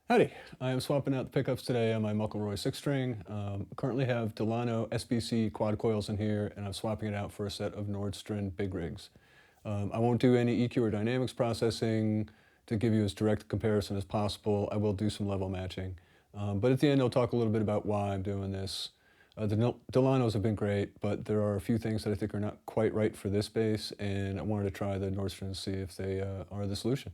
Howdy, I am swapping out the pickups today on my McElroy 6-string. Currently have Delano SBC quad coils in here, and I'm swapping it out for a set of Nordstrand Big Rigs. I won't do any EQ or dynamics processing to give you as direct a comparison as possible. I will do some level matching. But at the end, I'll talk a little bit about why I'm doing this. The Delanos have been great, but there are a few things that I think are not quite right for this bass, and I wanted to try the Nordstrand to see if they are the solution.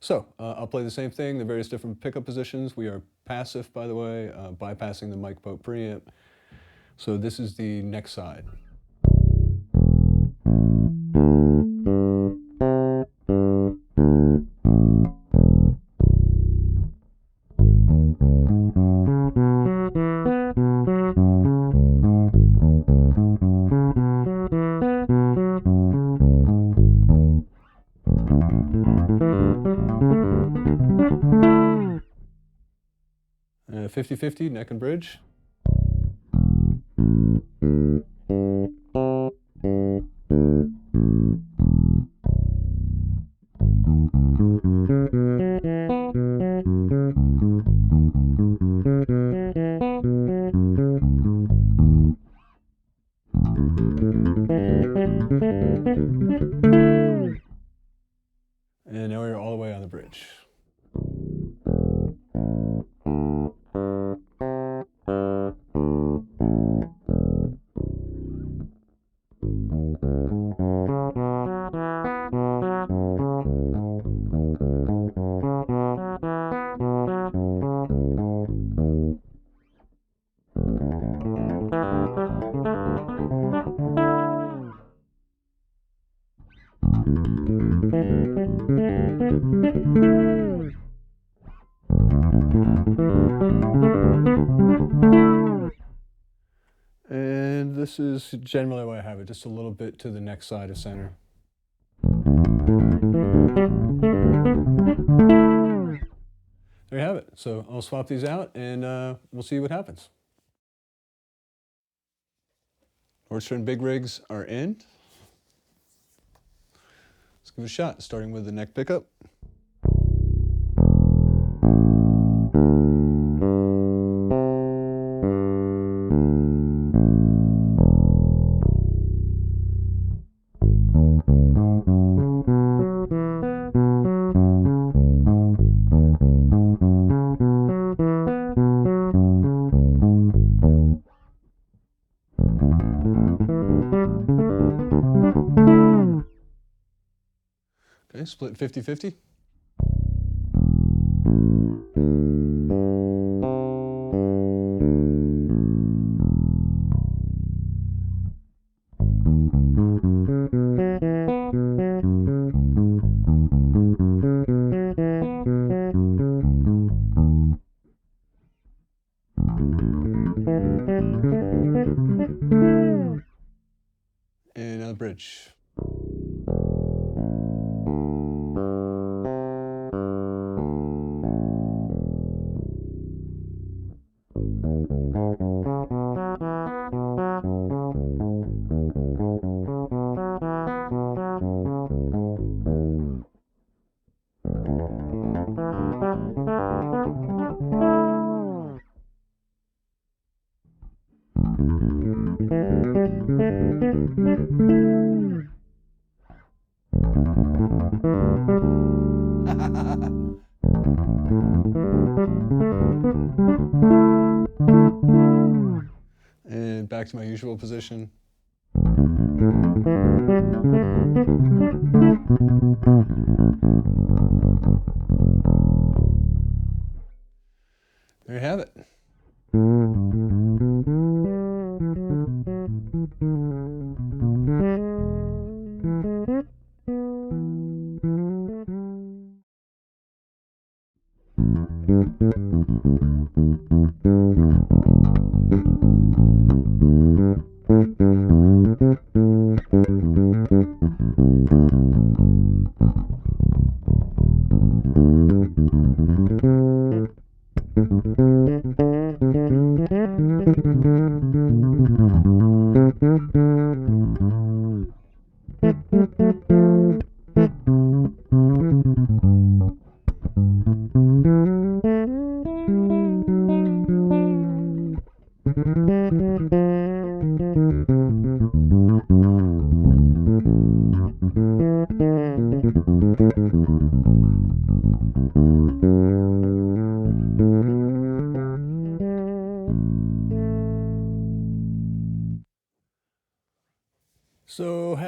So I'll play the same thing, the various different pickup positions. We are passive, by the way, bypassing the mic boat preamp. So this is the neck side. And 50-50, neck and bridge. And now we're all the way on the bridge. And this is generally why I have it, just a little bit to the next side of center. There you have it. So I'll swap these out and we'll see what happens. Nordstrand Big Rigs are in. Let's give it a shot, starting with the neck pickup. Okay, split 50-50. And now the bridge. And back to my usual position. There you have it.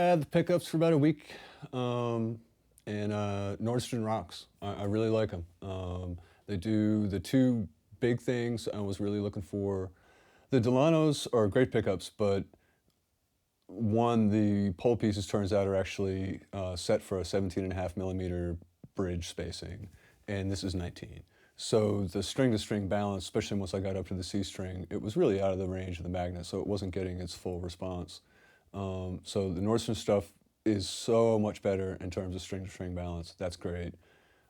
had the pickups for about a week, and Nordstrand rocks. I really like them. They do the two big things I was really looking for. The Delanos are great pickups, but one, the pole pieces turns out are actually set for a 17.5 millimeter bridge spacing, and this is 19. So the string-to-string balance, especially once I got up to the C string, it was really out of the range of the magnet, so it wasn't getting its full response. So the Nordstrand stuff is so much better in terms of string-to-string balance. That's great.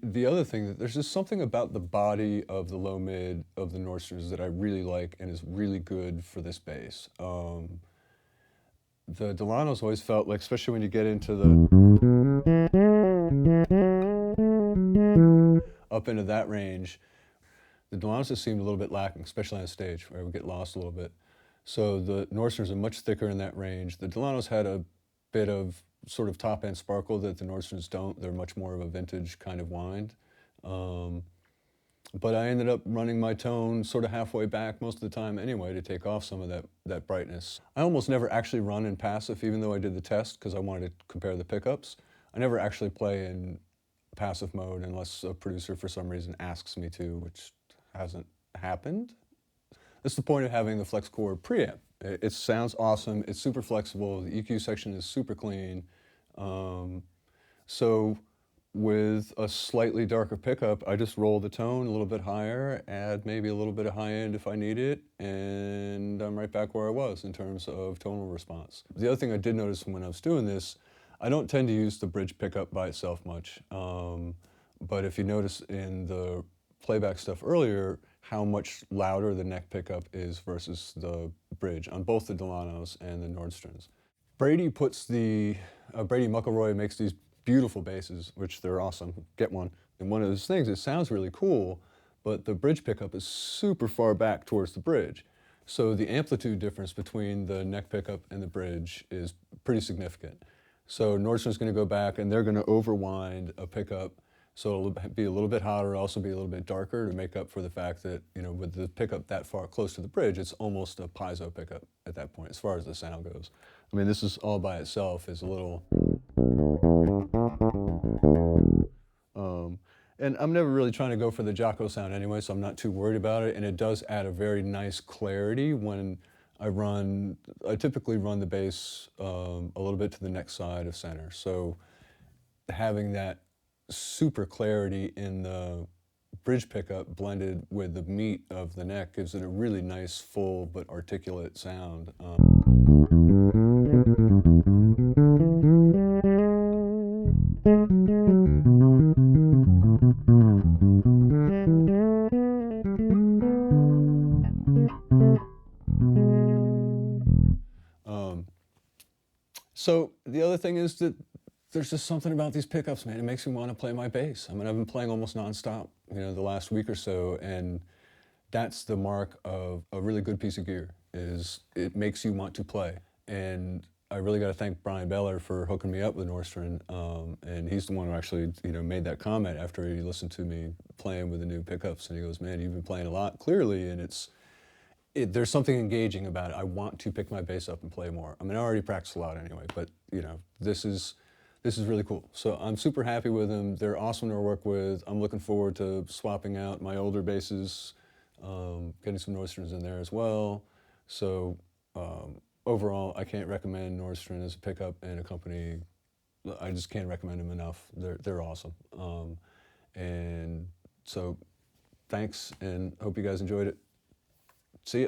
The other thing, there's just something about the body of the low mid of the Nordstrands that I really like and is really good for this bass. The Delano's always felt like, especially when you get into up into that range, the Delano's just seemed a little bit lacking, especially on stage, where we get lost a little bit. So the Nordstrands are much thicker in that range. The Delano's had a bit of sort of top end sparkle that the Nordstrands don't. They're much more of a vintage kind of wind. But I ended up running my tone sort of halfway back most of the time anyway to take off some of that brightness. I almost never actually run in passive, even though I did the test because I wanted to compare the pickups. I never actually play in passive mode unless a producer for some reason asks me to, which hasn't happened. That's the point of having the flex core preamp. It sounds awesome, it's super flexible, the EQ section is super clean. So with a slightly darker pickup, I just roll the tone a little bit higher, add maybe a little bit of high end if I need it, and I'm right back where I was in terms of tonal response. The other thing I did notice when I was doing this, I don't tend to use the bridge pickup by itself much, but if you notice in the playback stuff earlier, how much louder the neck pickup is versus the bridge on both the Delanos and the Nordstrands. Brady McElroy makes these beautiful basses, which they're awesome, get one. And one of those things, it sounds really cool, but the bridge pickup is super far back towards the bridge. So the amplitude difference between the neck pickup and the bridge is pretty significant. So Nordstrand's gonna go back and they're gonna overwind a pickup, so it'll be a little bit hotter, also be a little bit darker to make up for the fact that, you know, with the pickup that far close to the bridge, it's almost a piezo pickup at that point, as far as the sound goes. I mean, this is all by itself is a little... and I'm never really trying to go for the Jocko sound anyway, so I'm not too worried about it, and it does add a very nice clarity when I typically run the bass a little bit to the neck side of center, so having that super clarity in the bridge pickup blended with the meat of the neck gives it a really nice, full but articulate sound. So the other thing is that there's just something about these pickups, man. It makes me want to play my bass. I mean, I've been playing almost nonstop, you know, the last week or so, and that's the mark of a really good piece of gear, is it makes you want to play. And I really got to thank Brian Beller for hooking me up with Nordstrand, and he's the one who actually, you know, made that comment after he listened to me playing with the new pickups, and he goes, man, you've been playing a lot, clearly, and there's something engaging about it. I want to pick my bass up and play more. I mean, I already practice a lot anyway, but, you know, this is really cool. So I'm super happy with them. They're awesome to work with. I'm looking forward to swapping out my older basses, getting some Nordstrands in there as well. So overall, I can't recommend Nordstrand as a pickup and a company. I just can't recommend them enough. They're awesome. And so thanks, and hope you guys enjoyed it. See ya.